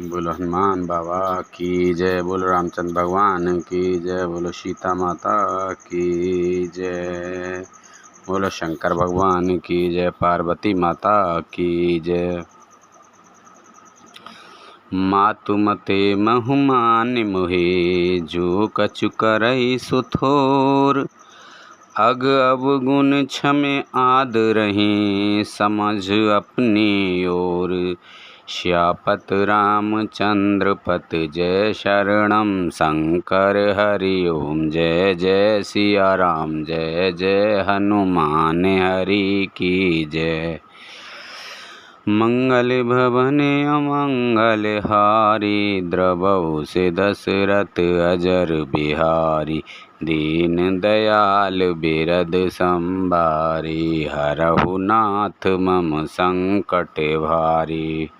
बोलो हनुमान बाबा की जय, बोलो रामचंद्र भगवान की जय, बोलो सीता माता की जय, बोलो शंकर भगवान की जय, पार्वती माता की जय। मातु मते महु मान मोहे, जो कछु करई सुथोर। अग अवगुण क्षमे आदरहि, समझ अपनी ओर। श्यापत रामचंद्र पत जय, शरणम शंकर हरि ओम। जय जय सिया राम, जय जय हनुमान हरि की जय। मंगल भवन अमंगल हारी, द्रवहु से दशरथ अजर बिहारी। दीन दयाल बिरद संबारी, हरहु नाथ मम संकट भारी।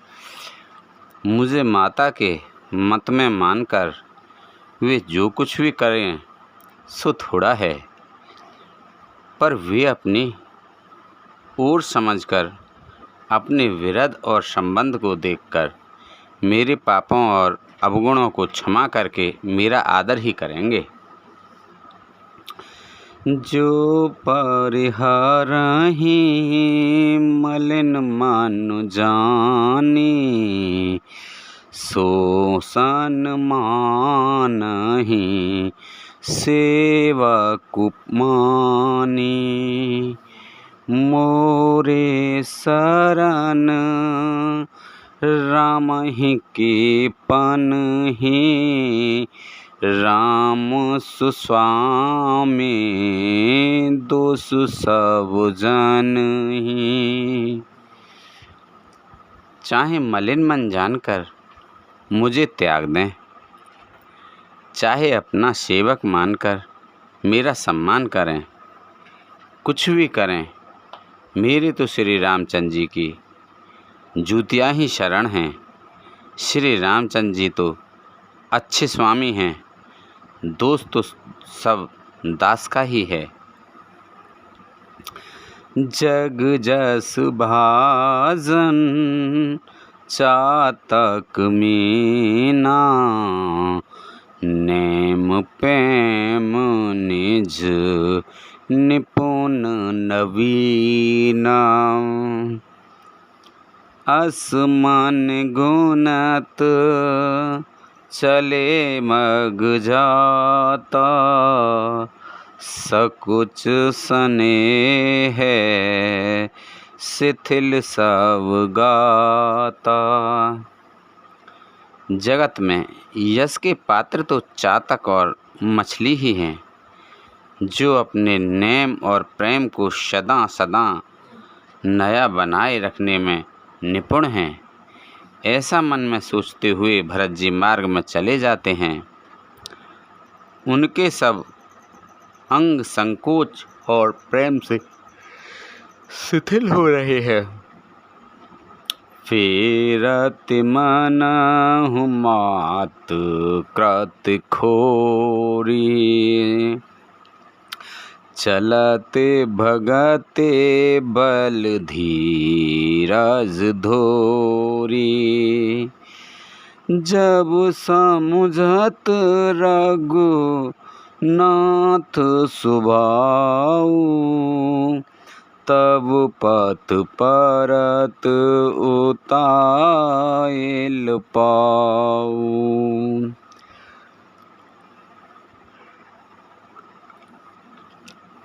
मुझे माता के मत में मानकर वे जो कुछ भी करें सो थोड़ा है, पर वे अपनी ओर समझकर अपने विरध और संबंध को देखकर मेरे पापों और अवगुणों को क्षमा करके मेरा आदर ही करेंगे। जो परिहारहि मलिन मानु जानी, सो सन्मानहि सेवक मानी। मोरे शरण रामहि के पनहि, राम सुस्वामी दोषु सब जनहि। चाहे मलिन मन जानकर मुझे त्याग दें, चाहे अपना सेवक मानकर मेरा सम्मान करें, कुछ भी करें, मेरे तो श्री रामचंद्र जी की जूतियाँ ही शरण हैं। श्री रामचंद्र जी तो अच्छे स्वामी हैं, दोस्त तो सब दास का ही है। जग जस भाजन चातक मीना, नेम प्रेम निज निपुण नवीना। असमान गुणत चले मग जाता, सकुच स्नेह शिथिल सब गाता। जगत में यश के पात्र तो चातक और मछली ही हैं, जो अपने नेम और प्रेम को सदा सदा नया बनाए रखने में निपुण हैं। ऐसा मन में सोचते हुए भरत जी मार्ग में चले जाते हैं। उनके सब अंग संकोच और प्रेम से शिथिल हो रहे हैं। फेरत मनहु मात कृत खोरी, चलते भगते बल धीरज धोरी। जब समुझत रघु नाथ सुभाऊ, तब पथ परत उताइल पाऊ।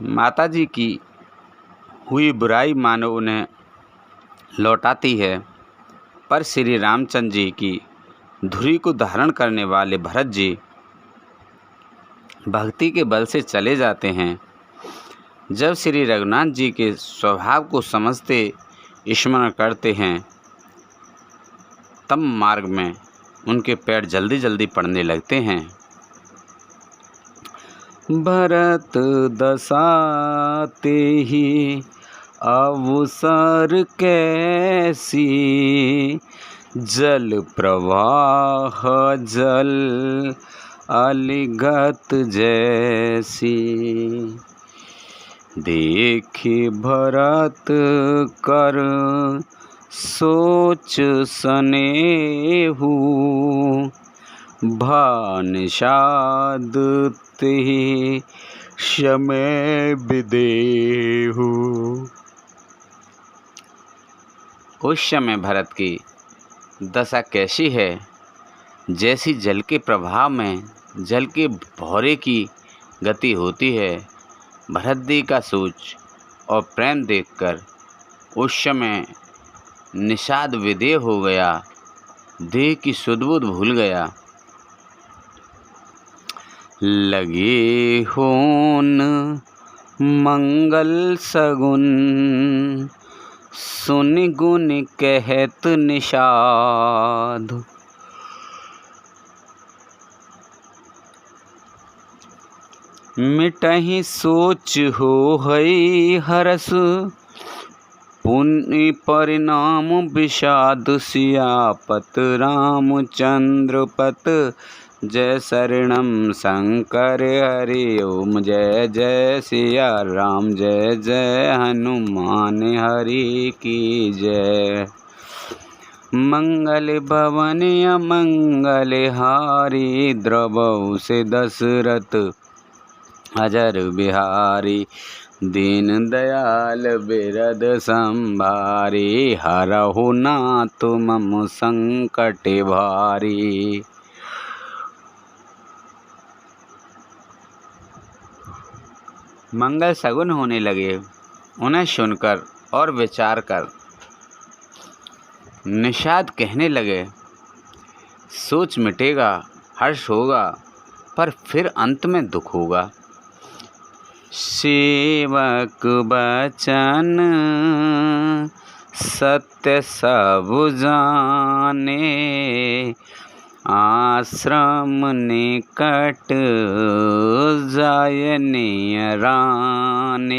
माता जी की हुई बुराई मानो उन्हें लौटाती है, पर श्री रामचंद्र जी की धुरी को धारण करने वाले भरत जी भक्ति के बल से चले जाते हैं। जब श्री रघुनाथ जी के स्वभाव को समझते स्मरण करते हैं, तब मार्ग में उनके पैर जल्दी जल्दी पड़ने लगते हैं। भरत दसाते ही अवसर कैसी, जल प्रवाह जल अलिगत जैसी। देखि भरत कर सोच सनेहु भानिषाद तिहि समय विदेहु। उस समय भरत की दशा कैसी है, जैसी जल के प्रभाव में जल के भौरे की गति होती है। भरत जी का सोच और प्रेम देखकर उस समय निषाद विदेह हो गया, देह की सुध-बुध भूल गया। लगे होन मंगल सगुन सुनि गुण कहत निषाद। मिटहि सोच हो हई हरस पुण्य परिणाम विषाद। सियापत रामचंद्र पत जय शरणम शंकर हरि ओम। जय जय सिया राम जय जय हनुमान हरि की जय। मंगल भवन अमंगल हारी द्रवहु से दशरथ अजर बिहारी। दीन दयाल बिरद संभारी हरहु नाथ मम संकट भारी। मंगल सगुन होने लगे। उन्हें सुनकर और विचार कर निषाद कहने लगे, सोच मिटेगा, हर्ष होगा, पर फिर अंत में दुख होगा। सेवक बचन सत्य सब जाने आश्रम निकट जाय नियराने।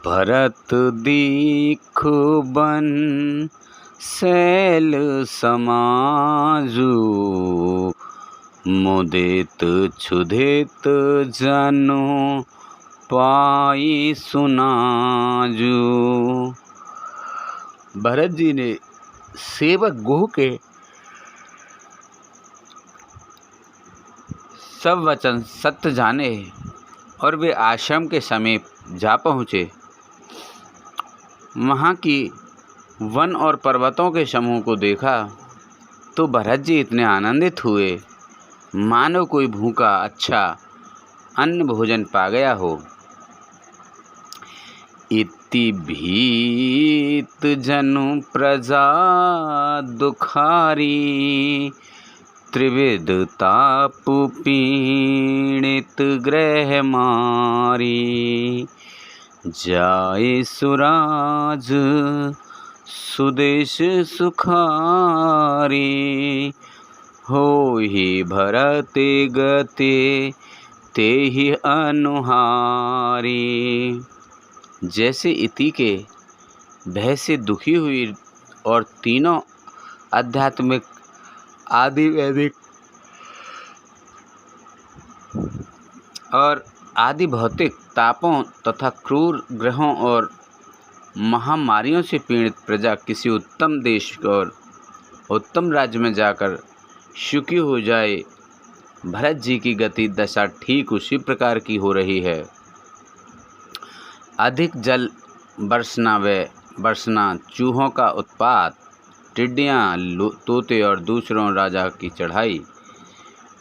भरत दीख बन शैल समाजु मुदित क्षुधित जनु पाई सुनाजू। भरत जी ने सेवक गोह के सब वचन सत्य जाने और वे आश्रम के समीप जा पहुँचे। वहाँ की वन और पर्वतों के समूह को देखा तो भरत जी इतने आनंदित हुए मानो कोई भूखा अच्छा अन्न भोजन पा गया हो। इति भीत जनु प्रजा दुखारी त्रिविध ताप पीड़ित ग्रह मारी। जाय सुराज सुदेश सुखारी होहि भरत गति तेहि अनुहारी। जैसे इति के भय से दुखी हुई और तीनों आध्यात्मिक आदि वैदिक और आदि भौतिक तापों तथा क्रूर ग्रहों और महामारियों से पीड़ित प्रजा किसी उत्तम देश और उत्तम राज्य में जाकर सुखी हो जाए। भरत जी की गति दशा ठीक उसी प्रकार की हो रही है। अधिक जल बरसना, चूहों का उत्पात, टिड्डियाँ, तोते और दूसरों राजा की चढ़ाई,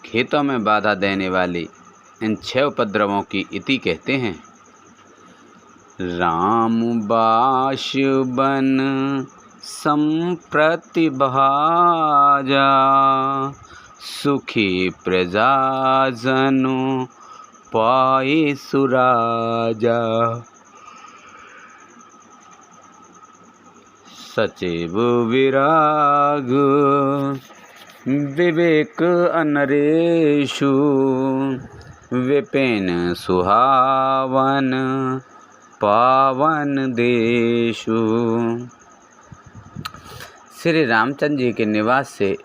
खेतों में बाधा देने वाली इन 6 उपद्रवों की इति कहते हैं। राम बाश बन संप्रति भाजा सुखी प्रजा जनु पाए सुराजा। सचिव विराग विवेक अनरेषु विपिन सुहावन पावन देशु। श्री रामचंद्र जी के निवास से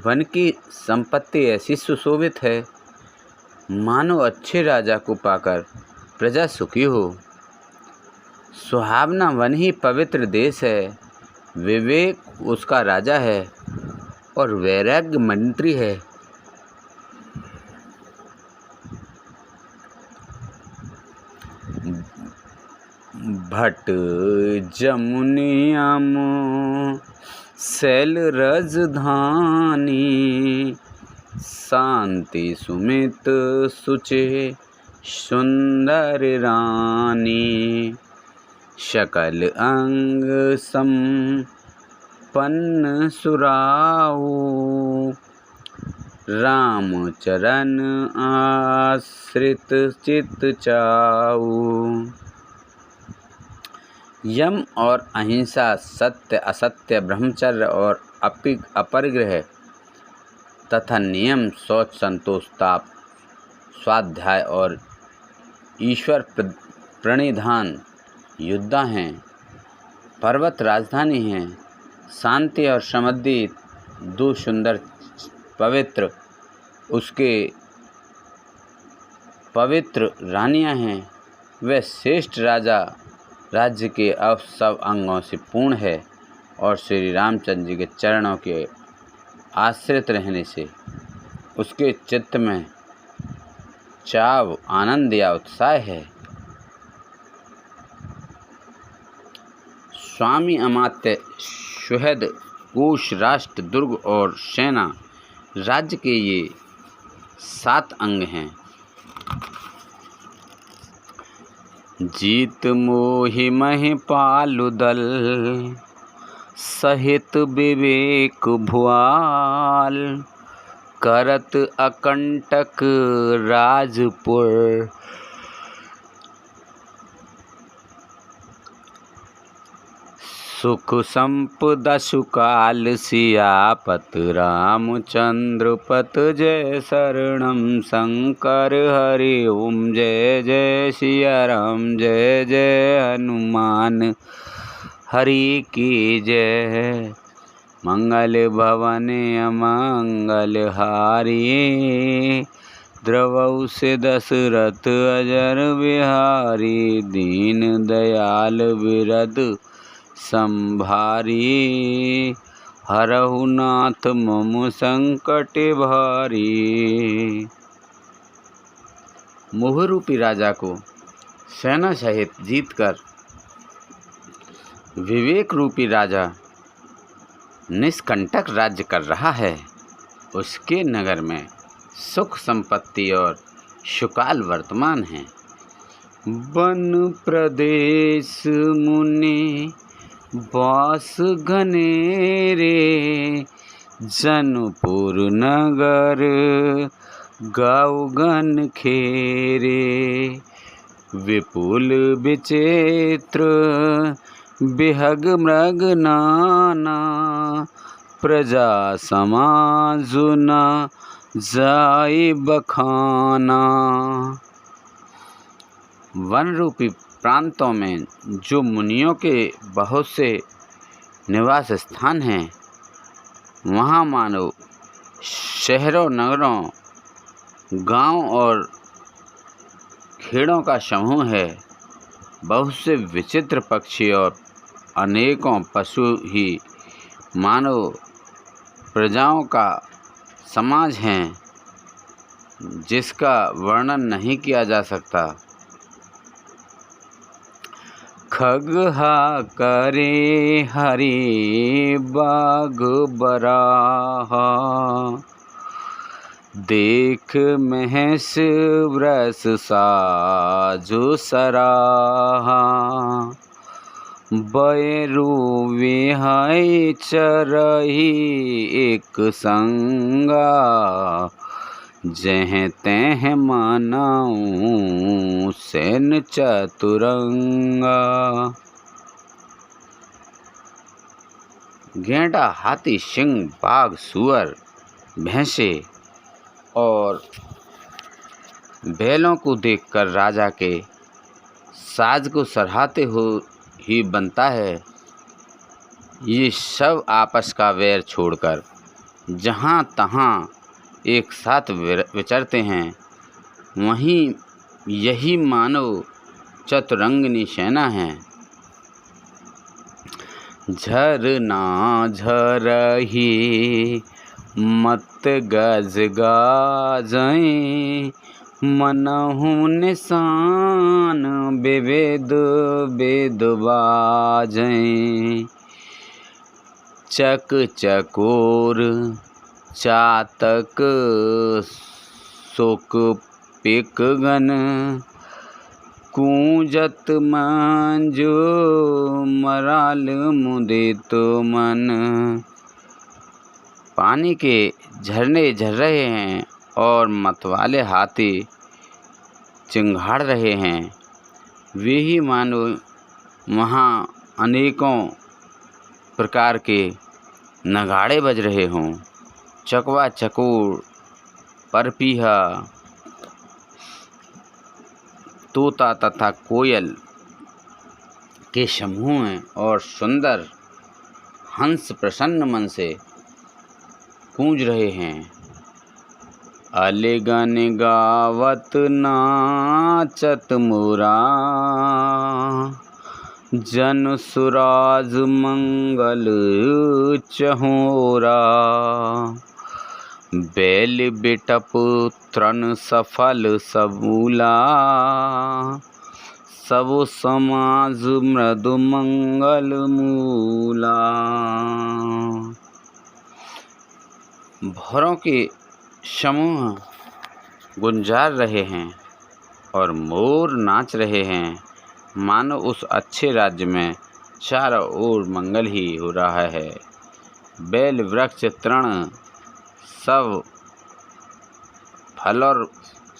वन की संपत्ति ऐसी सुशोभित है मानो अच्छे राजा को पाकर प्रजा सुखी हो। सुहावना वन ही पवित्र देश है, विवेक उसका राजा है और वैराग्य मंत्री है। भट जमुनियम शैल राजधानी, शांति सुमित सुचे सुंदर रानी, सकल अंग संपन्न सुराऊ, राम चरण आश्रित चित चाऊ। यम और अहिंसा, सत्य असत्य, ब्रह्मचर्य और अपरिग्रह तथा नियम, शौच संतोष ताप स्वाध्याय और ईश्वर प्रणिधान योद्धा हैं। पर्वत राजधानी हैं। शांति और समृद्धि दो सुंदर पवित्र उसके पवित्र रानियां हैं। वह श्रेष्ठ राजा राज्य के सब अंगों से पूर्ण है और श्री रामचंद्र जी के चरणों के आश्रित रहने से उसके चित्त में चाव, आनंद या उत्साह है। स्वामी, अमात्य, सुहृद, कोश, राष्ट्र, दुर्ग और सेना राज्य के ये 7 अंग हैं। जीत मोहि महिपालु दल, सहित विवेक भुआल, करत अकंटक राजपुर, सुख संपदा सुकाल, सियापत रामचंद्र पत, जय शरणम शंकर हरि ओम, जय जय सिया राम, जय जय हनुमान हरि की जय। मंगल भवन अमंगल हारी, द्रवौ से दशरथ अजर बिहारी, दीन दयाल बिरद संभारी, हरहु नाथ मम संकट भारी। मोह रूपी राजा को सेना सहित जीतकर विवेक रूपी राजा निष्कंटक राज्य कर रहा है। उसके नगर में सुख संपत्ति और सुकाल वर्तमान है। वन प्रदेश मुनि वास घनेरे, जनपुर नगर गाँव गन खेरे, विपुल विचित्र बिहग मृग नाना, प्रजा समाज न जाय बखाना। वन रूपी प्रांतों में जो मुनियों के बहुत से निवास स्थान हैं, वहाँ मानो शहरों, नगरों, गांव और खेड़ों का समूह है। बहुत से विचित्र पक्षी और अनेकों पशु ही मानव प्रजाओं का समाज हैं, जिसका वर्णन नहीं किया जा सकता। खगहा करे हरि बाघ बराहा, देख महस व्रस साजो सराहा, बैरू विहाय चरही एक संगा, जह तह मानाऊं सैन चतुरंगा। गेंडा, हाथी, सिंह, बाघ, सुअर, भैंसे और बैलों को देखकर राजा के साज को सराहते ही बनता है। ये सब आपस का वैर छोड़कर जहाँ तहाँ एक साथ विचरते हैं। वहीं यही मानव चतुरंगिनी सेना है। झरना झरही मत गज गाजै, मनहु निशान विविध वेद बाजै। चक चकोर चातक सुक पिक गन, कूंजत मंजू मराल मुदित मन। पानी के झरने झर रहे हैं और मतवाले हाथी चिंगाड़ रहे हैं। वे ही मानो वहाँ अनेकों प्रकार के नगाड़े बज रहे हों। चकवा चकोर, परपीहा, तोता तथा कोयल के समूह हैं और सुंदर हंस प्रसन्न मन से गूंज रहे हैं। अलगन गावत नाचत मुरा, जन सुराज मंगल चहोरा। बैल बिटप तृण सफल सबूला, सब समाज मृदु मंगल मूला। भौरों के समूह गुंजार रहे हैं और मोर नाच रहे हैं, मानो उस अच्छे राज्य में चारों ओर मंगल ही हो रहा है। बेल वृक्ष तृण सब फल और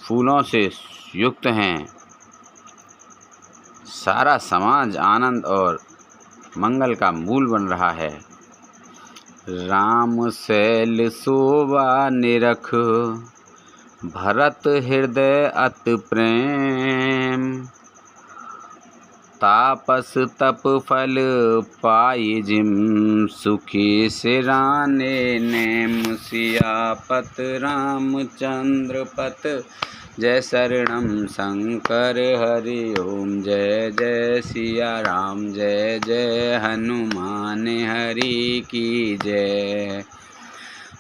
फूलों से युक्त हैं। सारा समाज आनंद और मंगल का मूल बन रहा है। राम शैल शोभा निरख, भरत हृदय अति प्रेम। तापस तप फल पाई जिम, सुखी सिराने नेम। सियापत रामचंद्र पत, जय शरणम शंकर हरि ओम। जय जय सिया राम, जय जय हनुमान हरि की जय।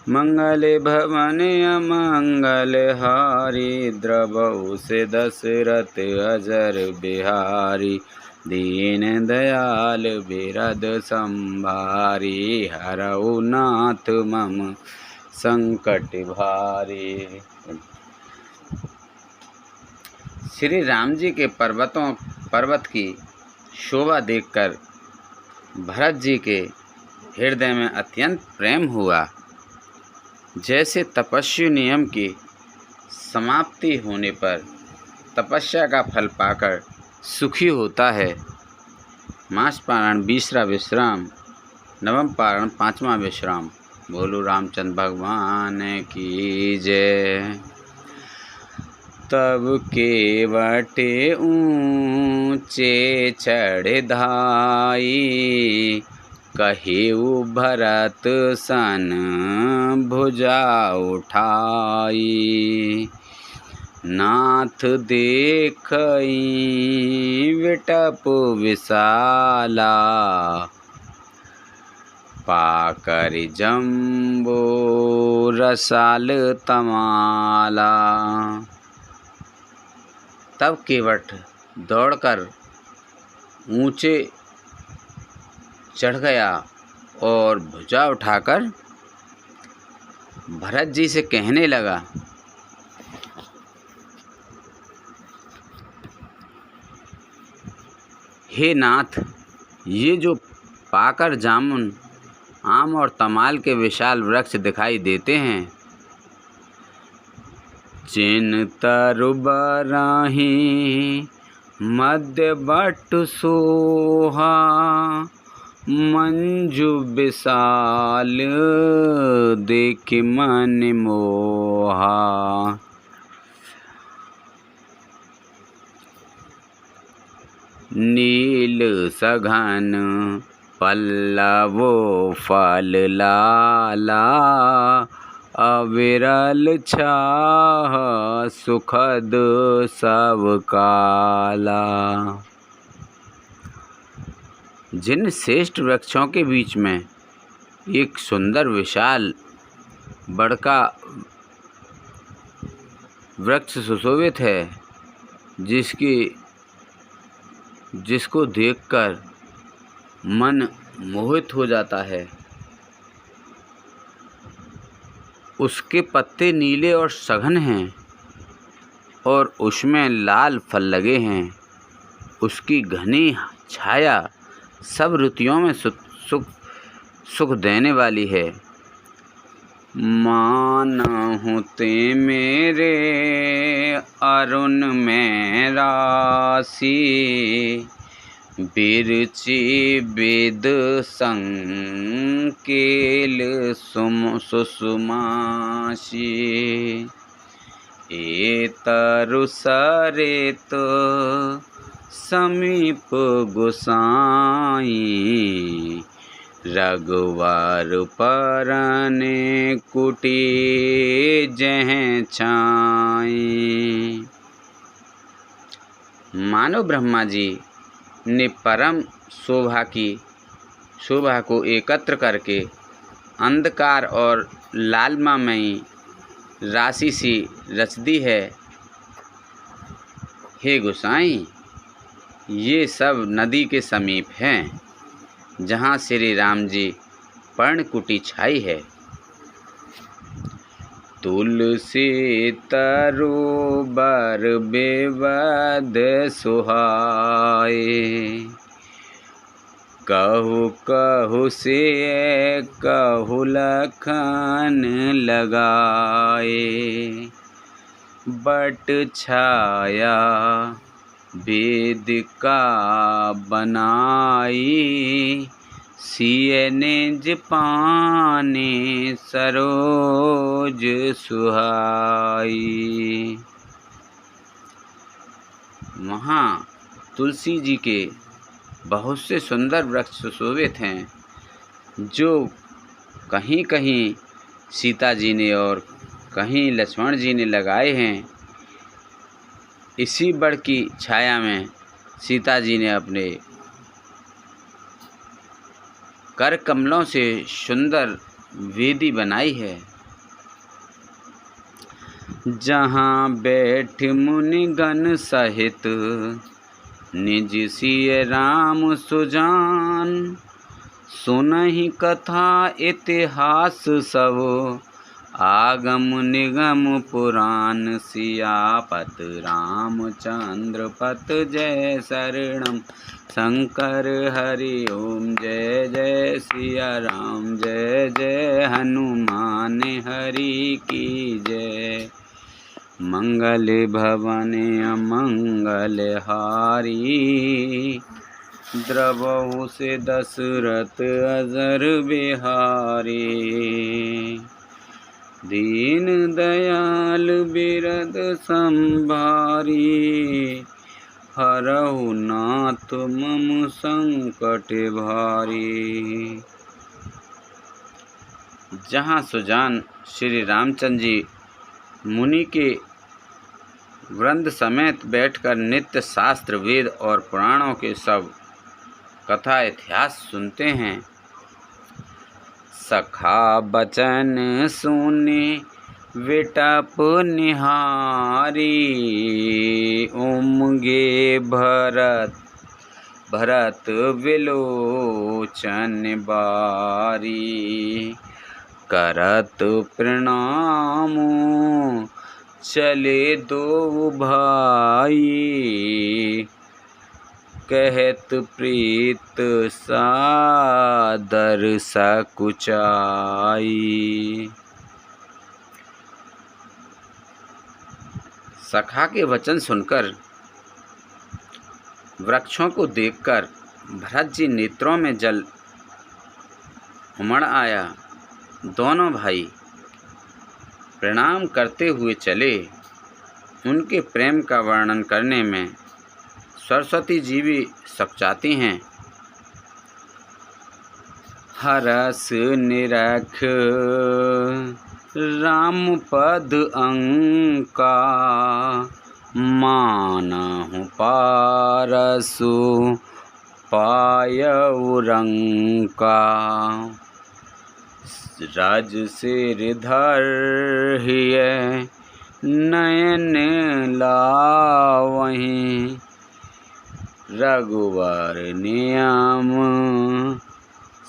मंगल भवन अमंगल हारी, द्रवहु से दशरथ अजर बिहारी। दीन दयाल बिरद संभारी, हरऊ नाथ मम संकट भारी। श्री राम जी के पर्वत की शोभा देखकर भरत जी के हृदय में अत्यंत प्रेम हुआ। जैसे तपस्वी नियम की समाप्ति होने पर तपस्या का फल पाकर सुखी होता है। मास पारण 20वां विश्राम, नवम पारण 5वां विश्राम। बोलो रामचंद्र भगवान की जय। तब केवटे ऊंचे चढ़ धाई, कहेउ भरत सन भुजा उठाई। नाथ देखई विटप विशाला, पाकर जम्बो रसाल तमाला। तब केवट दौड़कर ऊंचे चढ़ गया और भुजा उठाकर भरत जी से कहने लगा, हे नाथ, ये जो पाकर जामुन, आम और तमाल के विशाल वृक्ष दिखाई देते हैं, चिन तरु बराही मध्य बट सोहा। मंजू विशाल देख मन मोहा। नील सघन पल्लवो फल लाला, अविरल छाह सुखद सब काला। जिन श्रेष्ठ वृक्षों के बीच में एक सुंदर विशाल बड़का वृक्ष सुशोभित है, जिसको देखकर मन मोहित हो जाता है। उसके पत्ते नीले और सघन हैं और उसमें लाल फल लगे हैं। उसकी घनी छाया सब ऋतुओं में सुख देने वाली है। मानहु ते मेरे अरुण में राशि, बिरचि बिद संकेल सुषुमासी। एतरु सरित समीप गोसाई, रघुवर परने कुटी जह छाई। मानो ब्रह्मा जी ने परम शोभा को एकत्र करके अंधकार और लालमामयी राशि सी रच दी है। हे गोसाई, ये सब नदी के समीप हैं, जहाँ श्री राम जी पर्णकुटी छाई है। तुलसी तरु बर बेवद सुहाए, कहु कहु से कहु लखन लगाए। बट छाया वेदिका बनाई, सिय निज पाने सरोज सुहाई। वहाँ तुलसी जी के बहुत से सुंदर वृक्ष सुशोभित हैं, जो कहीं कहीं सीता जी ने और कहीं लक्ष्मण जी ने लगाए हैं। इसी बड़ की छाया में सीता जी ने अपने कर कमलों से सुंदर वेदी बनाई है। जहाँ बैठ मुनिगण सहित निज सिय राम सुजान, सुनहि कथा इतिहास सब आगम निगम पुराण। सियापत रामचंद्र पत जय शरणम शंकर हरि ओम। जय जय सिया राम, जय जय हनुमान हरि की जय। मंगल भवन अमंगल हारी, द्रवहु से दशरथ अजर बिहारी। दीन दयाल बिरद संभारी, हरहु नाथ मम संकट भारी। जहाँ सुजान श्री रामचंद्र जी मुनि के वृंद समेत बैठकर नित्य शास्त्र वेद और पुराणों के सब कथा इतिहास सुनते हैं। सखा बचन सुने विटप निहारी, उमगे भरत विलोचन बारी। करत प्रणाम चले दो भाई, कहत प्रीत सादर सकुचाई। सखा के वचन सुनकर, वृक्षों को देखकर भरत जी नेत्रों में जल उमड़ आया। दोनों भाई प्रणाम करते हुए चले। उनके प्रेम का वर्णन करने में सरस्वती जी भी सकचाती हैं। हरस निरख राम पद अंका, मानहु पारसु पायउ रंका। राज सिरधर हिय नयन लावहीं। रघुवर नियम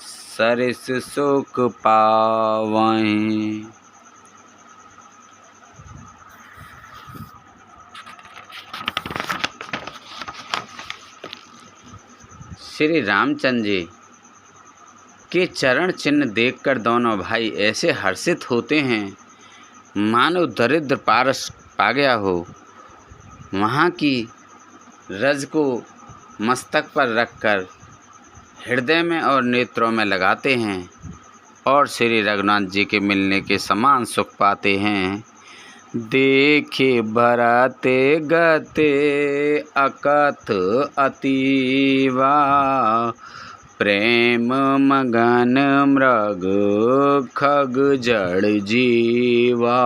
सरिस सुख पावहीं। श्री रामचंद्र जी के चरण चिन्ह देखकर दोनों भाई ऐसे हर्षित होते हैं मानो दरिद्र पारस पा गया हो। वहाँ की रज को मस्तक पर रखकर हृदय में और नेत्रों में लगाते हैं और श्री रघुनाथ जी के मिलने के समान सुख पाते हैं। देखे भरते गते अकथ अतीवा। प्रेम मगन मृग खग जड़ जीवा।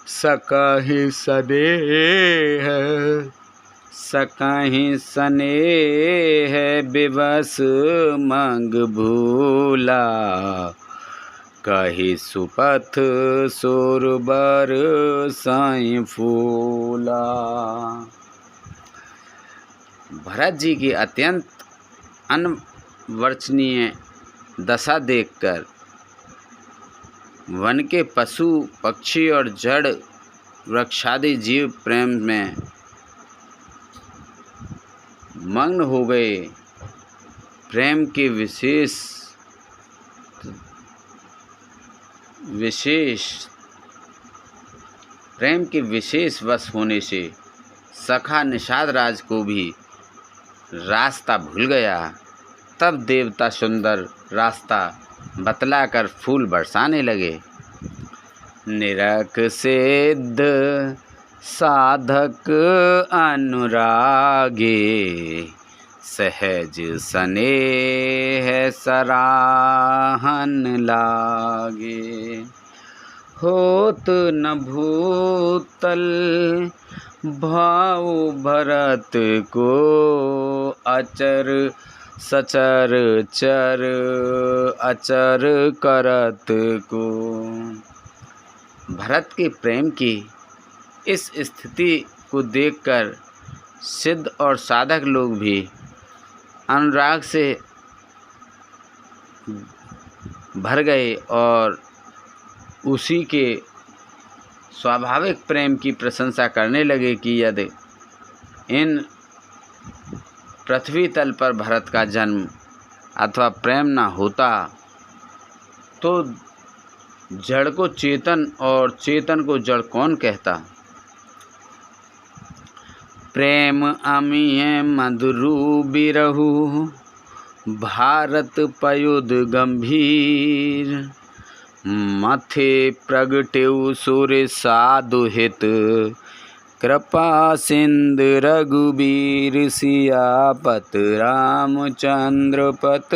सकहि स्नेह विवश मंग भूला। कहि सुपथ सुरबर साई फूला। भरत जी की अत्यंत अनवर्चनीय दशा देखकर वन के पशु पक्षी और जड़ वृक्षादि जीव प्रेम में मग्न हो गए। प्रेम के विशेष वश होने से सखा निषाद राज को भी रास्ता भूल गया। तब देवता सुंदर रास्ता बतलाकर फूल बरसाने लगे। निरख सिद्ध साधक अनुरागे। सहज स्नेह सराहन लागे। होत न भूतल भाव भरत को। अचर सचर चर अचर करत को। भरत के प्रेम की इस स्थिति को देखकर सिद्ध और साधक लोग भी अनुराग से भर गए और उसी के स्वाभाविक प्रेम की प्रशंसा करने लगे कि यदि इन पृथ्वी तल पर भरत का जन्म अथवा प्रेम न होता तो जड़ को चेतन और चेतन को जड़ कौन कहता। प्रेम अमिय मधुरु बिरहु भारत पयुध गंभीर। मथे प्रगटेउ सुर साधु हित कृपा सिंधु रघुबीर। सियापत रामचंद्र पत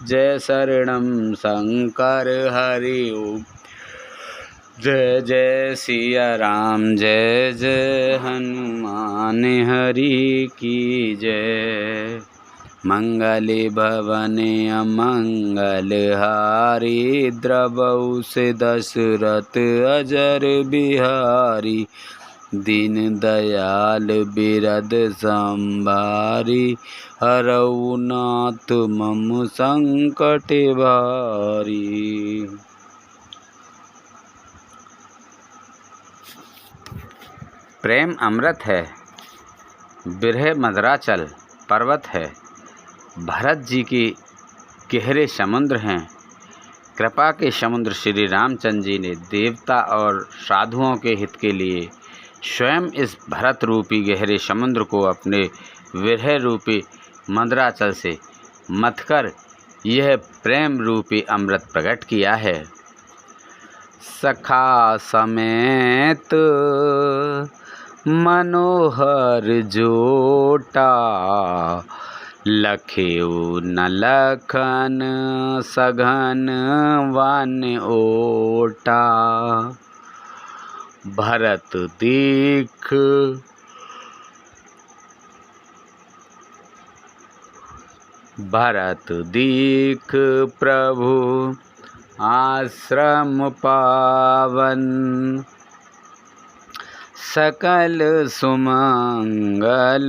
जय शरणम शंकर हरि। जय जय सिया राम जय जय हनुमान हरि की जय। मंगल भवन अमंगल हारी। द्रवउ से दशरथ अजर बिहारी। दीन दयाल बिरद संभारी। हरऊ नाथ मम संकट भारी। प्रेम अमृत है, बिरह मदराचल पर्वत है। भरत जी की गहरे समुद्र हैं। कृपा के समुद्र श्री रामचंद्र जी ने देवता और साधुओं के हित के लिए स्वयं इस भरत रूपी गहरे समुद्र को अपने विरह रूपी मदराचल से मथकर यह प्रेम रूपी अमृत प्रकट किया है। सखा समेत मनोहर जोटा। लखेउ न लखन सघन वन ओटा। भरत देख भरत दीख प्रभु आश्रम पावन, सकल सुमंगल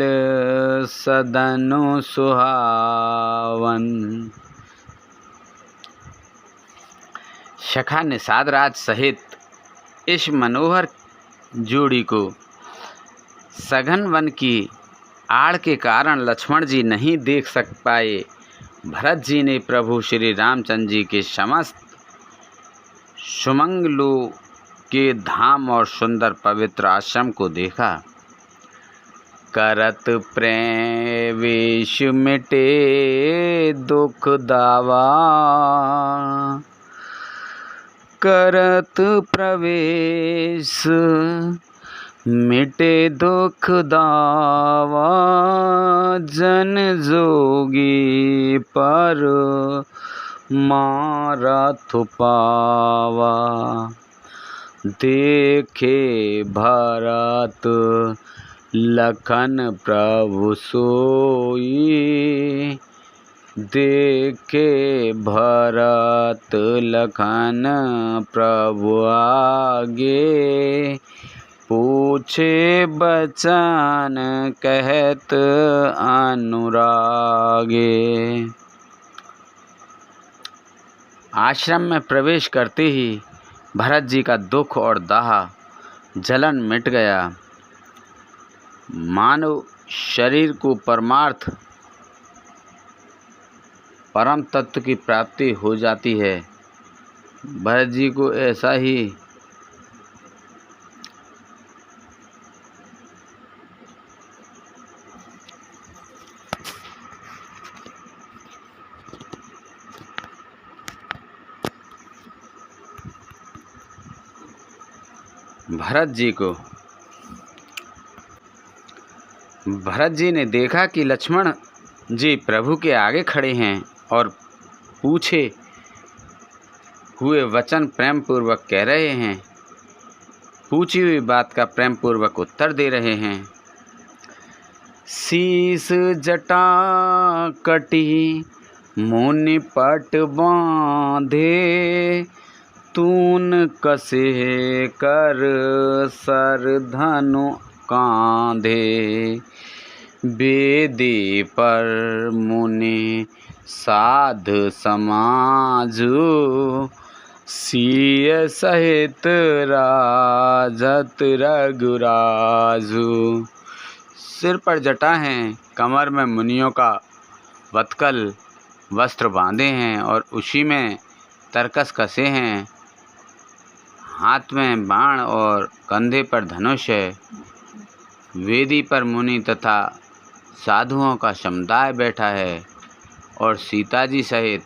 सदनु सुहावन। सखा निषाद राज सहित इस मनोहर जोड़ी को सघन वन की आड़ के कारण लक्ष्मण जी नहीं देख सक पाए। भरत जी ने प्रभु श्री रामचंद्र जी के समस्त सुमंगलों के धाम और सुंदर पवित्र आश्रम को देखा। करत प्रवेश मिटे दुख दावा, करत प्रवेश मिटे दुख दावा, जन जोगी पर मारथ पावा। देखे भरत लखन प्रभु सोई, देखे भरत लखन प्रभु आगे, पूछे बचन कहत अनुरागे। आश्रम में प्रवेश करते ही भरत जी का दुख और दाह जलन मिट गया। मानव शरीर को परमार्थ परम तत्व की प्राप्ति हो जाती है। भरत जी को ऐसा ही भरत जी ने देखा कि लक्ष्मण जी प्रभु के आगे खड़े हैं और पूछे हुए वचन प्रेम पूर्वक कह रहे हैं, पूछी हुई बात का प्रेम पूर्वक उत्तर दे रहे हैं। शीस जटा कटी मुनि पट बांधे, तून कसे कर सर धनु कांधे। बेदी पर मुनि साध समाजु, सिय सहित राजत रघुराजु। सिर पर जटा हैं, कमर में मुनियों का वत्कल वस्त्र बांधे हैं और उसी में तरकस कसे हैं। हाथ में बाण और कंधे पर धनुष है। वेदी पर मुनि तथा साधुओं का समुदाय बैठा है और सीता जी सहित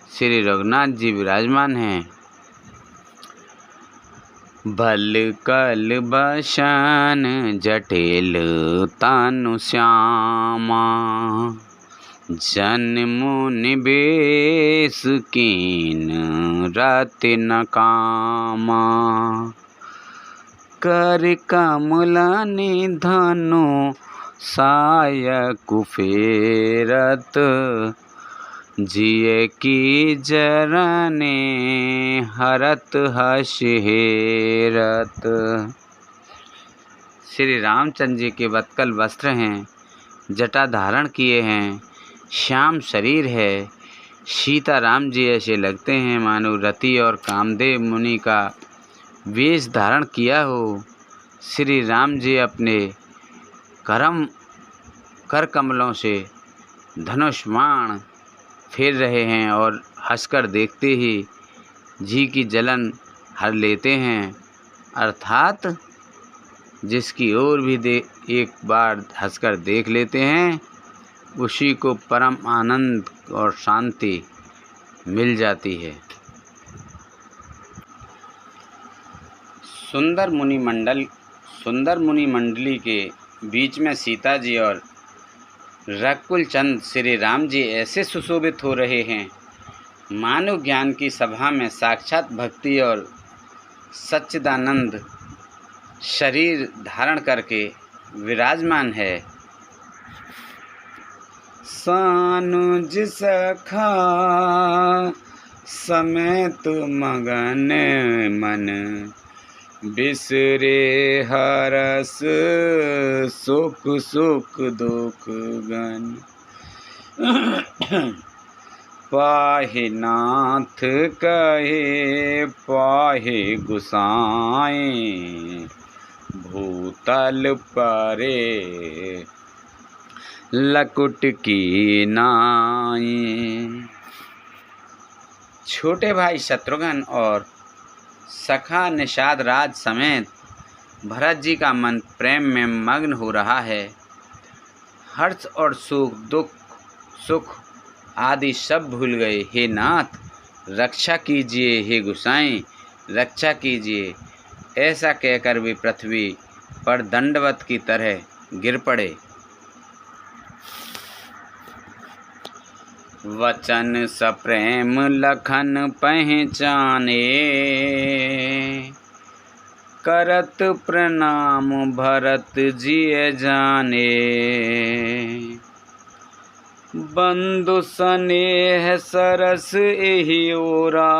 श्री रघुनाथ जी विराजमान हैं। बल कल बसन जटिल तनु श्यामा, जन्म निवेश कीन रत्न कामा। कर कमल निधनु सायक फेरत, जिय की जरने हरत हर्ष हेरत। श्री रामचंद्र जी के वत्कल वस्त्र हैं, जटा धारण किए हैं, श्याम शरीर है। सीता राम जी ऐसे लगते हैं मानो रति और कामदेव मुनि का वेश धारण किया हो। श्री राम जी अपने कर कमलों से धनुष बाण फेर रहे हैं और हंसकर देखते ही जी की जलन हर लेते हैं। अर्थात जिसकी ओर भी एक बार हंसकर देख लेते हैं, उसी को परम आनंद और शांति मिल जाती है। सुंदर मुनि मंडली के बीच में सीता जी और रघुकुल चंद श्री राम जी ऐसे सुशोभित हो रहे हैं मानव ज्ञान की सभा में साक्षात भक्ति और सच्चिदानंद शरीर धारण करके विराजमान है। सानुज सखा समेत मगन मन, बिसरे हरस सुख सुख दुख गन। पाहि नाथ कहे पाहि गुसाएं, भूतल परे लकुट की नाई। छोटे भाई शत्रुघ्न और सखा निषाद राज समेत भरत जी का मन प्रेम में मग्न हो रहा है। हर्ष और सुख आदि सब भूल गए। हे नाथ रक्षा कीजिए, हे गुसाएं रक्षा कीजिए। ऐसा कहकर वे पृथ्वी पर दंडवत की तरह गिर पड़े। वचन सप्रेम लखन पहचाने, करत प्रणाम भरत जिय जाने। बंधु स्नेह सरस एहि ओरा,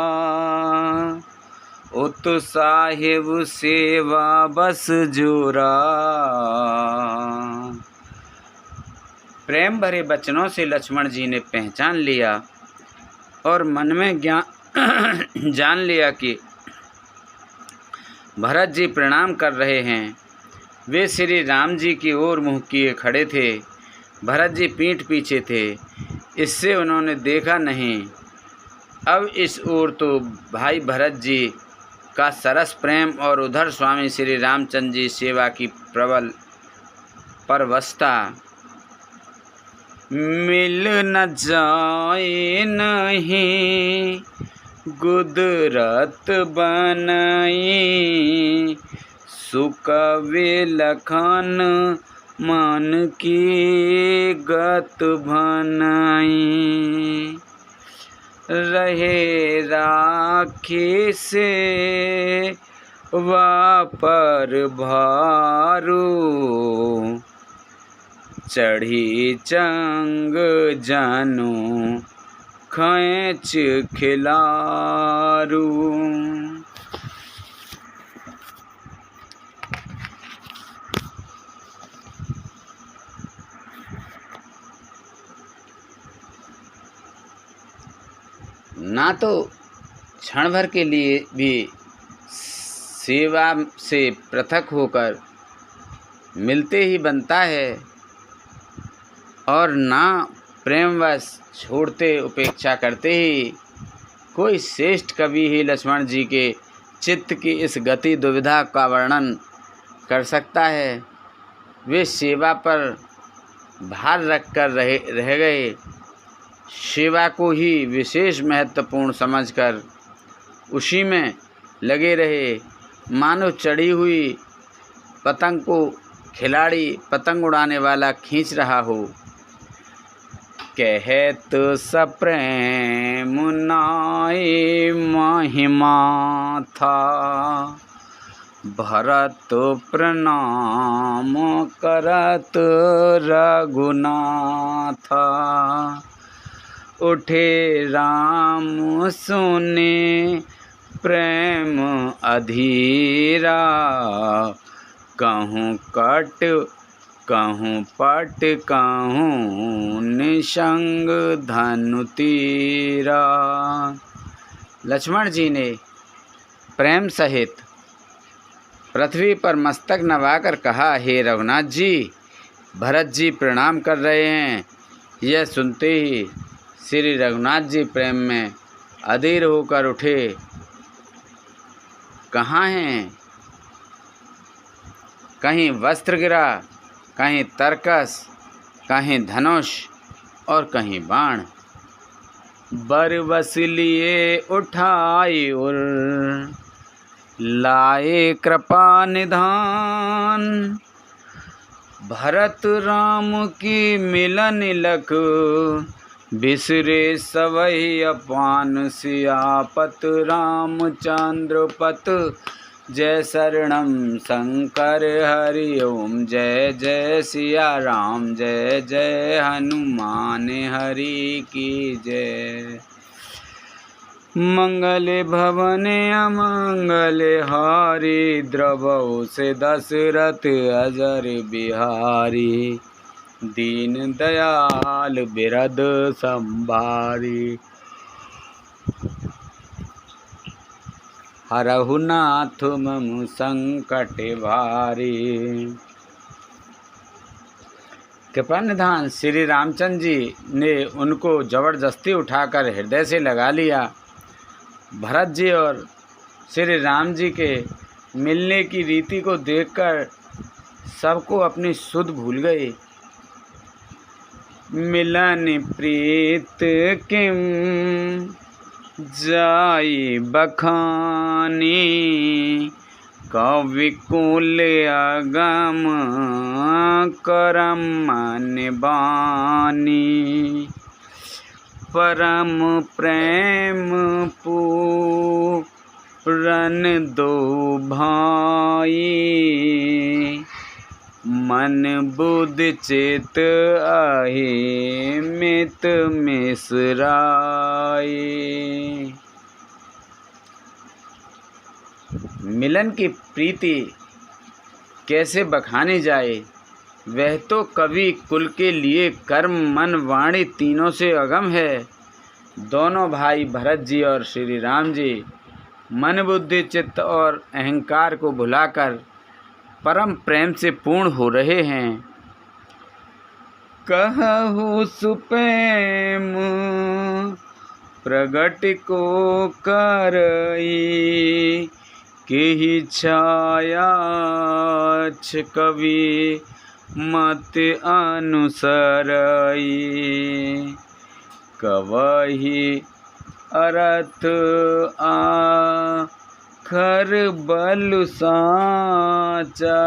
उत साहिब सेवा बस जोरा। प्रेम भरे वचनों से लक्ष्मण जी ने पहचान लिया और मन में जान लिया कि भरत जी प्रणाम कर रहे हैं। वे श्री राम जी की ओर मुँह किए खड़े थे। भरत जी पीठ पीछे थे, इससे उन्होंने देखा नहीं। अब इस ओर तो भाई भरत जी का सरस प्रेम और उधर स्वामी श्री रामचंद्र जी सेवा की प्रबल परवशता। मिल न जाए नहीं गुदरत बनाई, सुकवे लखन मन की गत भनाई। रहे राखी से वापर भारू, चढ़ी चंग जानो खैच खिलारू। ना तो क्षण भर के लिए भी सेवा से पृथक होकर मिलते ही बनता है, और ना प्रेमवश छोड़ते उपेक्षा करते ही। कोई श्रेष्ठ कवि ही लक्ष्मण जी के चित्त की इस गति दुविधा का वर्णन कर सकता है। वे सेवा पर भार रख कर रह गए। सेवा को ही विशेष महत्वपूर्ण समझकर उसी में लगे रहे, मानो चढ़ी हुई पतंग को खिलाड़ी पतंग उड़ाने वाला खींच रहा हो। कहत सप्रेम नाई महिमा था, भरत प्रणाम करत रघुनाथा। उठे राम सुने प्रेम अधीरा, कहूँ कट कहूँ पट कहूँ निसंग धनु तीरा। लक्ष्मण जी ने प्रेम सहित पृथ्वी पर मस्तक नवाकर कहा, हे रघुनाथ जी, भरत जी प्रणाम कर रहे हैं। यह सुनते ही श्री रघुनाथ जी प्रेम में अधीर होकर उठे। कहाँ हैं? कहीं वस्त्र गिरा, कहीं तरकस, कहीं धनुष और कहीं बाण। बरबस लिए उठाए और लाए कृपा निधान। भरत राम की मिलन लख, बिसरे सवै अपान। सियापत रामचंद्र पत जय शरणम शंकर हरि ओम। जय जय सिया राम, जय जय हनुमान हरि की जय। मंगल भवन अमंगल हारी, द्रवहु से दशरथ अजर बिहारी। दीन दयाल बिरद संभारी, हरहु नाथ मम संकट भारी। कृपा निधान श्री रामचंद्र जी ने उनको जबरदस्ती उठाकर हृदय से लगा लिया। भरत जी और श्री राम जी के मिलने की रीति को देखकर सबको अपनी सुध भूल गए। मिलन प्रीत किम जाई बखानी, कविकुल अगम करम निबानी। परम प्रेम पूरन दो भाई, मन बुद्धि चित आहे मित मिसराई। मिलन की प्रीति कैसे बखानी जाए, वह तो कवि कुल के लिए कर्म मन वाणी तीनों से अगम है। दोनों भाई भरत जी और श्री राम जी मन बुद्धि चित्त और अहंकार को भुलाकर परम प्रेम से पूर्ण हो रहे हैं। कहु सुप्रेम प्रगट को करई, केहि छाया कवि मत अनुसरई। कवहि अरथ आखर बल साचा,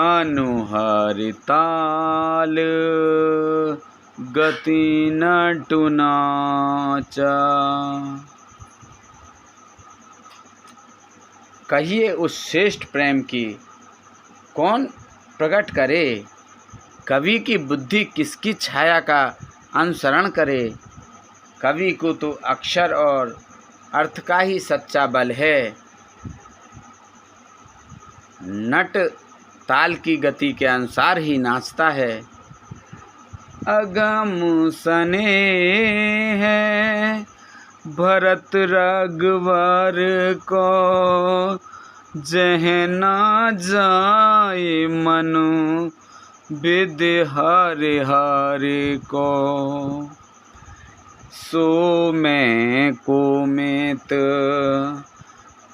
अनुहरिताल गति नटु नाचा। कहिए उस श्रेष्ठ प्रेम की कौन प्रकट करे, कवि की बुद्धि किसकी छाया का अनुसरण करे। कवि को तो अक्षर और अर्थ का ही सच्चा बल है, नट ताल की गति के अनुसार ही नाचता है। अगम सने है भरत रघुवर को, जह ना जाए मनु विधि हरि हरि को। सो मैं को मेत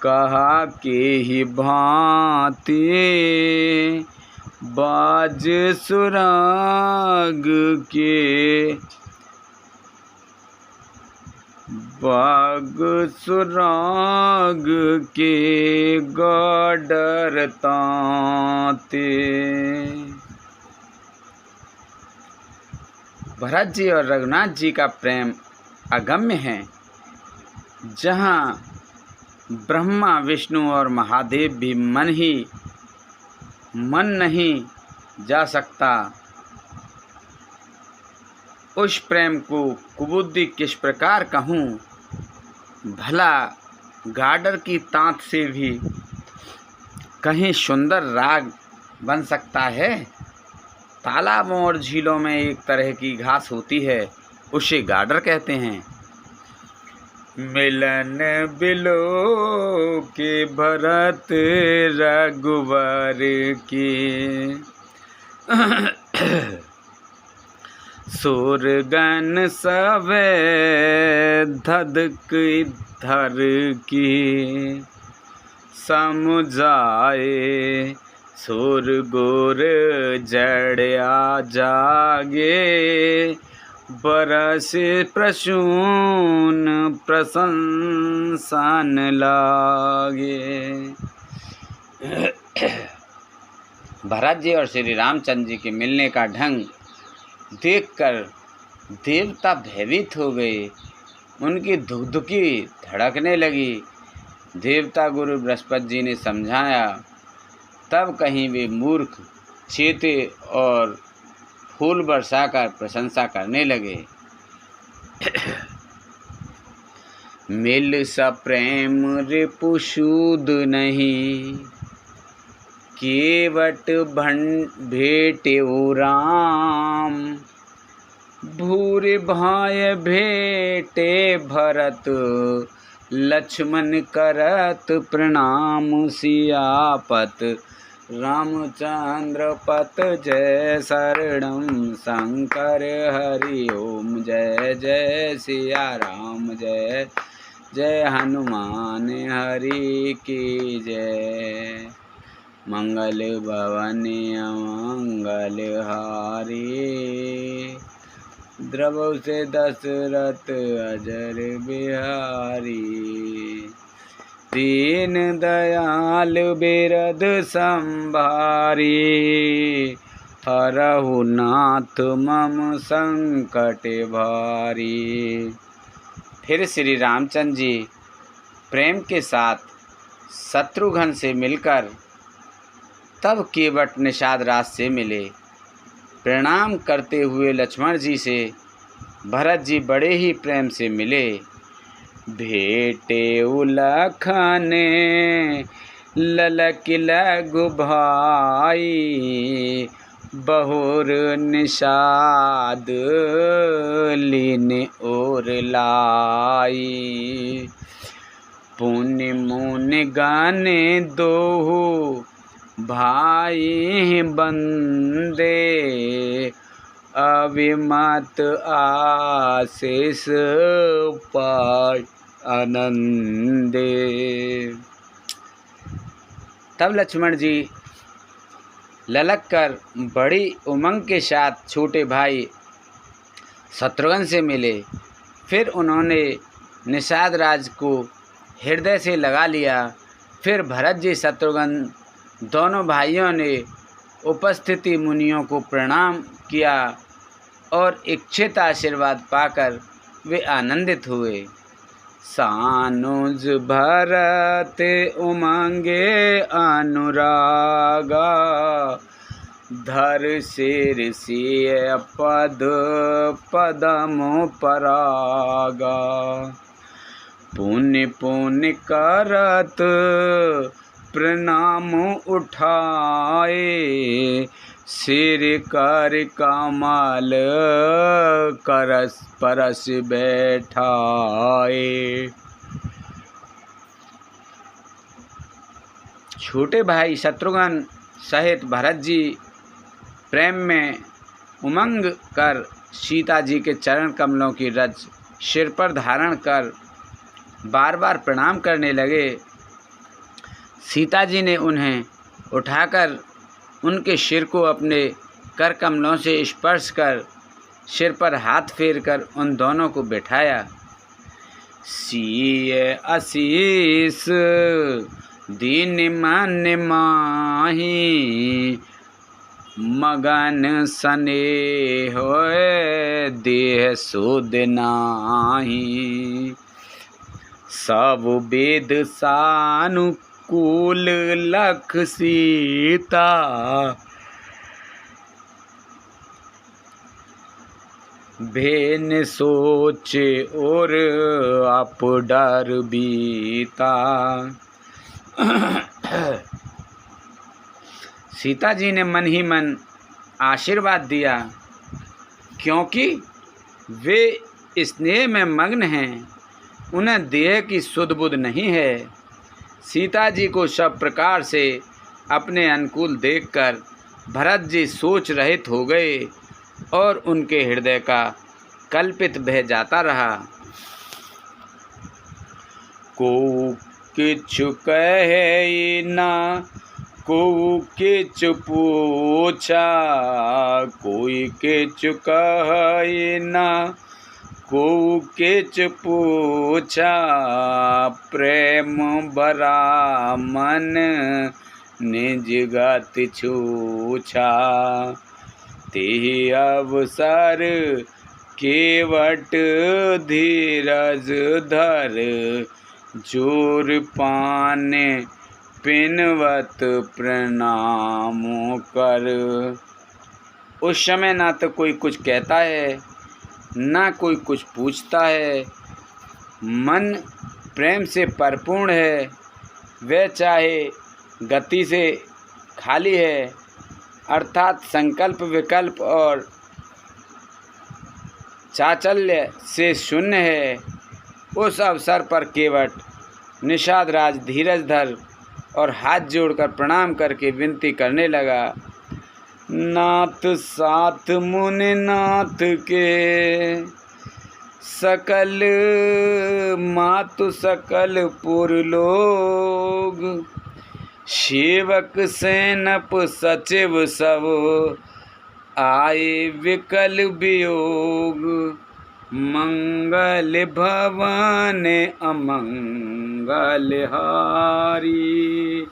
कहा के ही भांति, बाज सुराग के बाग सुराग के गडर तांते। भरत जी और रघुनाथ जी का प्रेम अगम्य है। जहाँ ब्रह्मा विष्णु और महादेव भी मन नहीं जा सकता, उस प्रेम को कुबुद्धि किस प्रकार कहूँ। भला गाडर की तांत से भी कहीं सुंदर राग बन सकता है। तालाबों और झीलों में एक तरह की घास होती है, उसे गाडर कहते हैं। मिलन बिलो के भरत रघुवर की, सुरगन सवे धधक धर की। समुझाए सुर गोर जड़या जागे, बरस प्रसून प्रशंसन लागे। भरत जी और श्री रामचंद्र जी के मिलने का ढंग देखकर देवता भयभीत हो गए। उनकी धुकधुकी धड़कने लगी। देवता गुरु बृहस्पति जी ने समझाया, तब कहीं वे मूर्ख चेते और फूल बरसाकर प्रशंसा करने लगे। मिल सप्रेम रिपुसूद नहीं, केवट भेटेउ राम। भूरि भाय भेटे भरत, लक्ष्मण करत प्रणाम। सियापत रामचंद्र पत जय शरणम। शंकर हरि ओम जय जय सिया राम जय जय। हनुमान हरि की जय। मंगल भवन अमंगल हारी, द्रवौ से दशरथ अजर बिहारी। दीन दयाल बिरद संभारी, हरहु नाथ मम संकट भारी। फिर श्री रामचंद्र जी प्रेम के साथ शत्रुघ्न से मिलकर तब केवट निषाद राज से मिले। प्रणाम करते हुए लक्ष्मण जी से भरत जी बड़े ही प्रेम से मिले। भेटे लखन ललक लघु भाई, बहुर निषाद लीन और लाई। पुण्य मुनि गाने दोहु भाई बंदे, अविमत आशीष पाय आनंदे। तब लक्ष्मण जी ललक कर बड़ी उमंग के साथ छोटे भाई शत्रुघ्न से मिले। फिर उन्होंने निषाद राज को हृदय से लगा लिया। फिर भरत जी शत्रुघ्न दोनों भाइयों ने उपस्थिति मुनियों को प्रणाम किया और इच्छित आशीर्वाद पाकर वे आनंदित हुए। सानुज भरत उमंगे अनुरागा, धर सिर सिय पद पदम परागा। पुण्य पुण्य करत प्रणाम उठाए, सिर कर कमल करस परस बैठाए। छोटे भाई शत्रुघ्न सहित भरत जी प्रेम में उमंग कर सीता जी के चरण कमलों की रज सिर पर धारण कर बार बार प्रणाम करने लगे। सीता जी ने उन्हें उठाकर उनके सिर को अपने कर कमलों से स्पर्श कर सिर पर हाथ फेर कर उन दोनों को बैठाया। सीय आशीष दीन मन माही, मगन सने होए देह सुध नाही। सब वेद सानुकूल लख सीता, भेन सोच और आप डर बीता। सीता जी ने मन ही मन आशीर्वाद दिया, क्योंकि वे स्नेह में मग्न हैं, उन्हें देह की सुध बुध नहीं है। सीता जी को सब प्रकार से अपने अनुकूल देखकर भरत जी सोच रहित हो गए और उनके हृदय का कल्पित बह जाता रहा। को किछु कहे ना को किछु पूछा, कोई किछु कहे ना को किछु पूछा। प्रेम बरा मन निज गति छूछा, तेहि अवसर केवट धीरज धर। जोर पाने पिनवत प्रणाम कर। उस समय ना तो कोई कुछ कहता है, ना कोई कुछ पूछता है। मन प्रेम से परिपूर्ण है। वह चाहे गति से खाली है, अर्थात संकल्प विकल्प और चांचल्य से शून्य है। उस अवसर पर केवट निषाद राज धीरज धर और हाथ जोड़कर प्रणाम करके विनती करने लगा। नाथ साथ मुनि नाथ के, सकल मातु सकल पुर लोग। सेवक सैनप सचिव सब, आए विकल वियोग। मंगल भवन अमंगल हारी,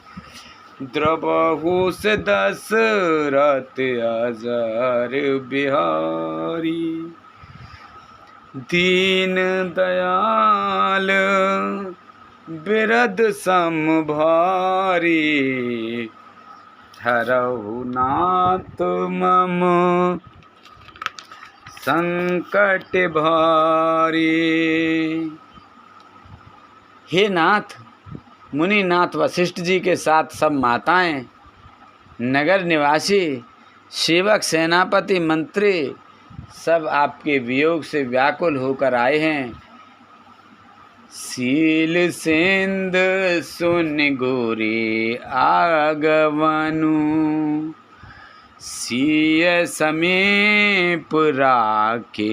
द्रवहु से दशरथ अजर बिहारी। दीन दयाल बिरद सम भारी, हरहु नाथ मम संकट भारी। हे नाथ, मुनिनाथ वशिष्ठ जी के साथ सब माताएं, नगर निवासी, सेवक, सेनापति, मंत्री सब आपके वियोग से व्याकुल होकर आए हैं। सील सेंद सुन गोरे आगवनु, सिय समीप राखे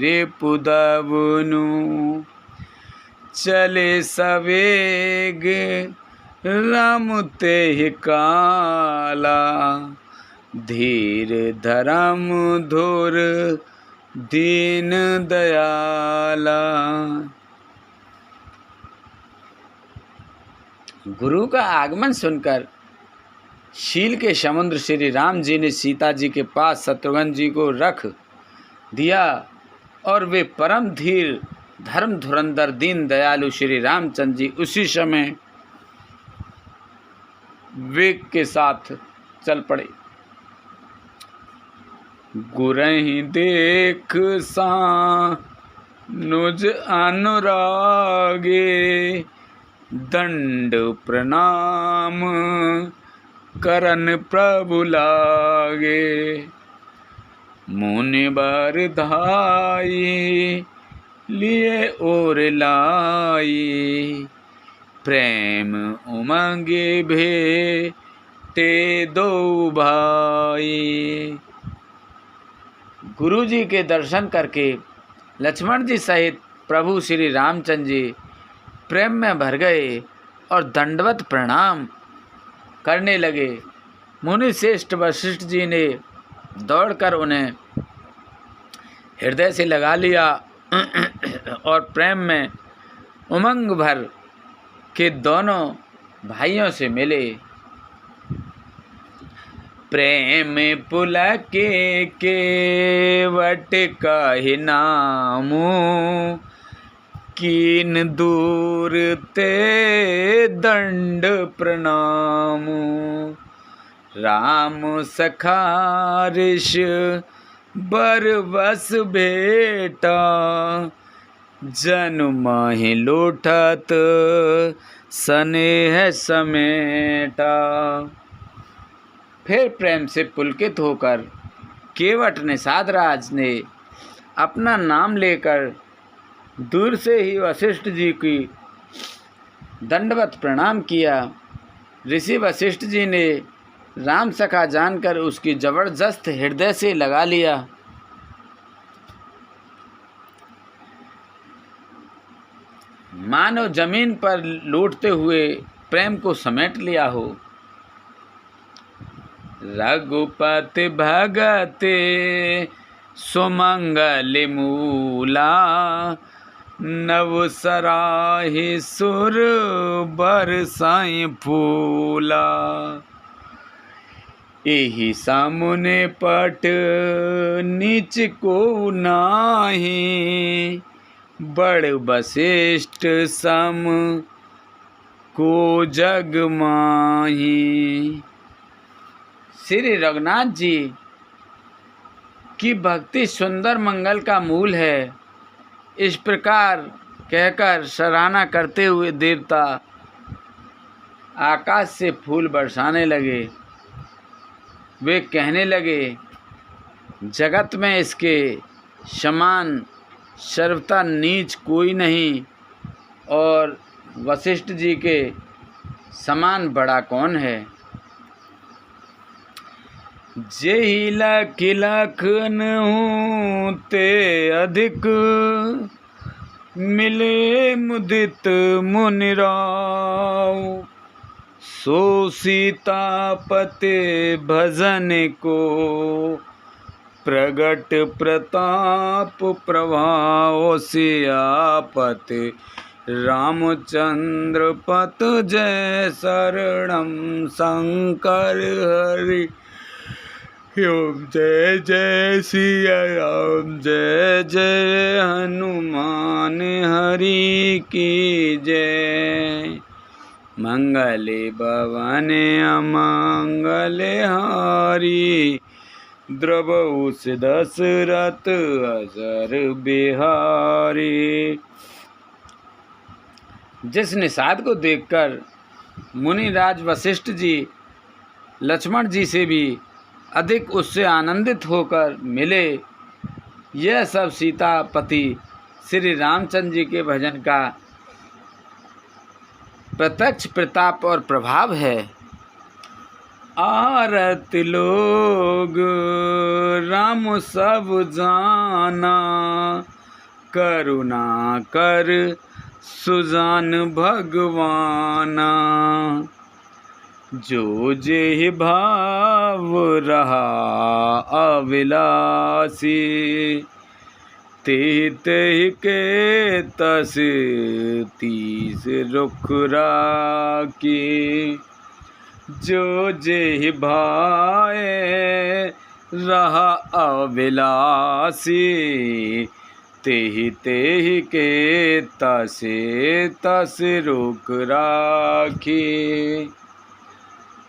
रिपुदवनु। चले सवेग रमते ही काला, धीर धर्म धुर दीन दयाला। गुरु का आगमन सुनकर शील के समुद्र श्री राम जी ने सीता जी के पास शत्रुघ्न जी को रख दिया और वे परम धीर धर्म धुरंधर दीन दयालु श्री रामचंद्र जी उसी समय वेग के साथ चल पड़े। गुरहि देख सानुज अनुरागे, दंड प्रणाम करन प्रभु लागे। मुनि बर धाई लिए और लाई, प्रेम उमंगे भेटे दो भाई। गुरु जी के दर्शन करके लक्ष्मण जी सहित प्रभु श्री रामचंद्र जी प्रेम में भर गए और दंडवत प्रणाम करने लगे। मुनि श्रेष्ठ वशिष्ठ जी ने दौड़कर उन्हें हृदय से लगा लिया और प्रेम में उमंग भर के दोनों भाइयों से मिले। प्रेम पुलके केवट काहि नामु, कीन दूर ते दंड प्रणामु। राम सखारिश बरबस भेटा, जनु माहि लोटत स्नेह समेटा। फिर प्रेम से पुलकित होकर केवट निषाद राज ने अपना नाम लेकर दूर से ही वशिष्ठ जी की दंडवत प्रणाम किया। ऋषि वशिष्ठ जी ने राम सखा जानकर उसकी जबरदस्त हृदय से लगा लिया। मानो जमीन पर लूटते हुए प्रेम को समेट लिया हो। रघुपति भगते सुमंगल मूला, नव सराहि सुर बरसाई फूला। एहि सामने पट नीच को नाही, बड़ वशिष्ठ सम को जग माही। श्री रघुनाथ जी की भक्ति सुंदर मंगल का मूल है। इस प्रकार कहकर सराहना करते हुए देवता आकाश से फूल बरसाने लगे। वे कहने लगे, जगत में इसके समान सर्वथा नीच कोई नहीं और वशिष्ठ जी के समान बड़ा कौन है। जेहि लख लखन ते अधिक मिले मुदित मुनि राव। सो सीतापति भजन को प्रगट प्रताप प्रभाव। सियापति रामचंद्र पत जय शरणम शंकर हरि। ओम जय जय सिया राम, जय जय हनुमान हरि की जय। मंगले भवन अमंगल हारी, द्रवहु दशरथ अजर बिहारी। जिस निषाद को देखकर मुनिराज वशिष्ठ जी लक्ष्मण जी से भी अधिक उससे आनंदित होकर मिले, यह सब सीतापति श्री रामचंद्र जी के भजन का प्रत्यक्ष प्रताप और प्रभाव है। आरत लोग राम सब जाना, करुणा कर सुजान भगवाना। जो जेहि भाव रहा अविलासी, तेहि तेहि के तस तीस रुख राखी। जो जेहि भाए रहा अविलासी, तेहि तेहि के तस तस रुख राखी।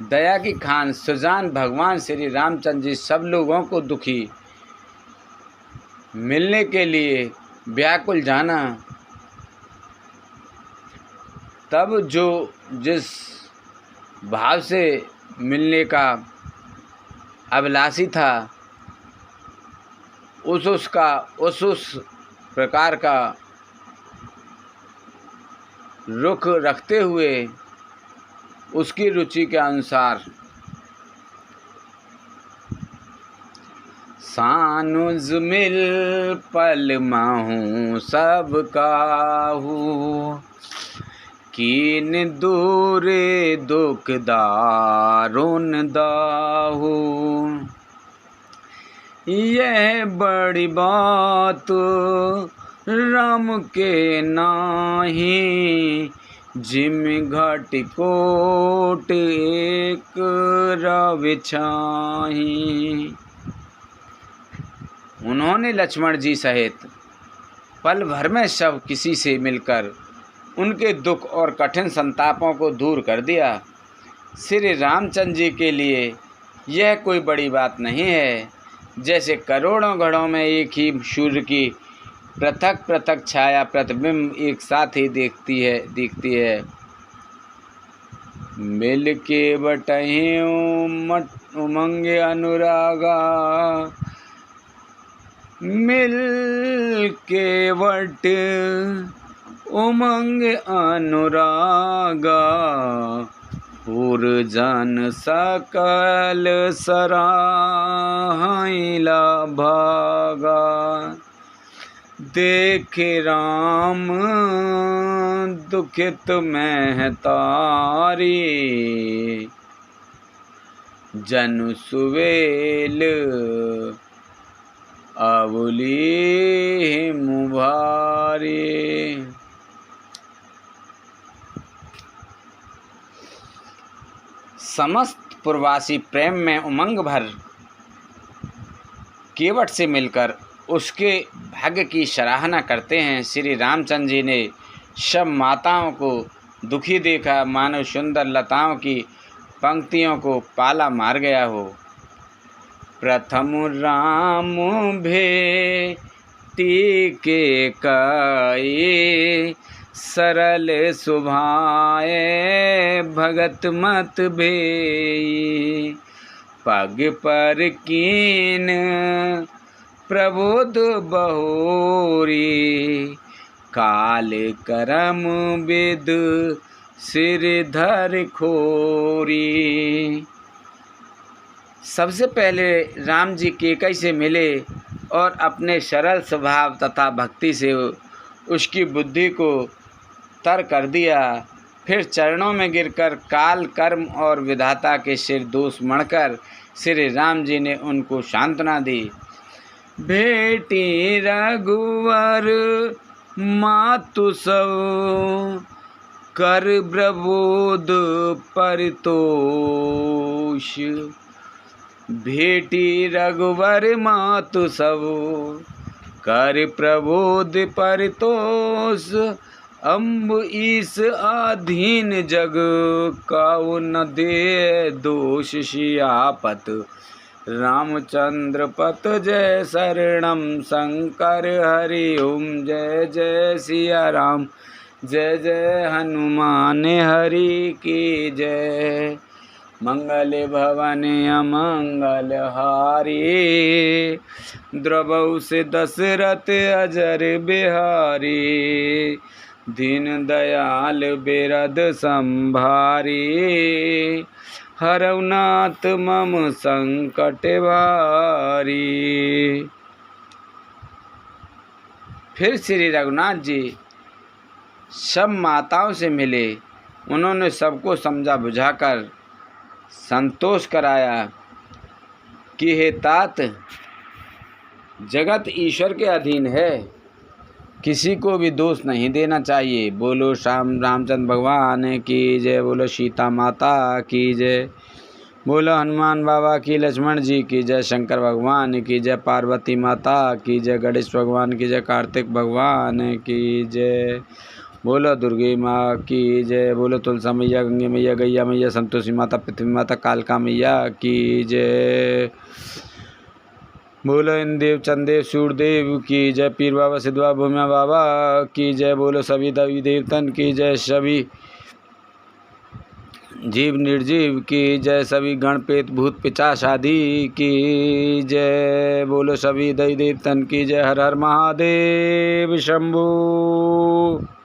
दया की खान सुजान भगवान श्री रामचंद्र जी सब लोगों को दुखी मिलने के लिए व्याकुल जाना। तब जो जिस भाव से मिलने का अभिलाषी था, उस प्रकार का रुख रखते हुए उसकी रुचि के अनुसार सानुज मिल पल माहूँ सब काहू। कीन दूरे दुख दारुन दाहू। यह बड़ी बात राम के नाही, जिम घट कोट एक रविछाही। उन्होंने लक्ष्मण जी सहित पल भर में सब किसी से मिलकर उनके दुख और कठिन संतापों को दूर कर दिया। श्री रामचंद्र जी के लिए यह कोई बड़ी बात नहीं है। जैसे करोड़ों घड़ों में एक ही सूर्य की पृथक पृथक छाया प्रतिबिंब एक साथ ही दिखती है। मिल के बटहि उमंग अनुरागा, मिल के वट उमंग अनुरागा। पुर जन सकल सराहिला भागा। देखे राम दुखित महतारी, जनु सुवेल अबुली मुभारी। समस्त पूर्वासी प्रेम में उमंग भर केवट से मिलकर उसके भाग्य की सराहना करते हैं। श्री रामचंद्र जी ने सब माताओं को दुखी देखा, मानो सुंदर लताओं की पंक्तियों को पाला मार गया हो। प्रथम राम भेटी के कई, सरल सुभाए भगत मत भेई। पग पर कीन प्रबोध बहोरी, काल करम विद सिर धर खोरी। सबसे पहले राम जी केकई से मिले और अपने सरल स्वभाव तथा भक्ति से उसकी बुद्धि को तर कर दिया। फिर चरणों में गिरकर काल कर्म और विधाता के सिर दोष मढ़कर श्री राम जी ने उनको सांत्वना दी। भेटी रघुवर मातु सब, कर प्रबोध परितोष। भेटी रघुवर मातु सब, कर प्रबोध परितोष। अम्ब ईस आधीन जग, काऊ न दे दोष। सियापत रामचंद्र पत जय शरणम, शंकर हरि ओम जय जय सिया राम। जय जय हनुमान हरि की जय। मंगल भवन अमंगल हारी, द्रवौ से दशरथ अजर बिहारी। दीन दयाल बिरद संभारी, हरौ नाथ मम संकट भारी। फिर श्री रघुनाथ जी सब माताओं से मिले। उन्होंने सबको समझा बुझाकर संतोष कराया कि हे तात, जगत ईश्वर के अधीन है, किसी को भी दोष नहीं देना चाहिए। बोलो रामचंद्र भगवान की जय, बोलो सीता माता की जय, बोलो हनुमान बाबा की, लक्ष्मण जी की जय, शंकर भगवान की जय, पार्वती माता की जय, गणेश भगवान की जय, कार्तिक भगवान की जय, बोलो दुर्गे माँ की जय, बोलो तुलसा मैया, गंगे मैया, गैया मैया, संतोषी माता, पृथ्वी माता, कालका मैया की जय, बोलो इंद्रदेव, चंद्रदेव, सूर्यदेव की जय, पीर बाबा, सिद्ध बाबा, भूमिया बाबा की जय, बोलो सभी देवी देवतन की जय, सभी जीव निर्जीव की जय, सभी गण प्रेत भूत पिशाच आदि की जय, बोलो सभी देवी देवतन की जय। हर हर महादेव शंभू।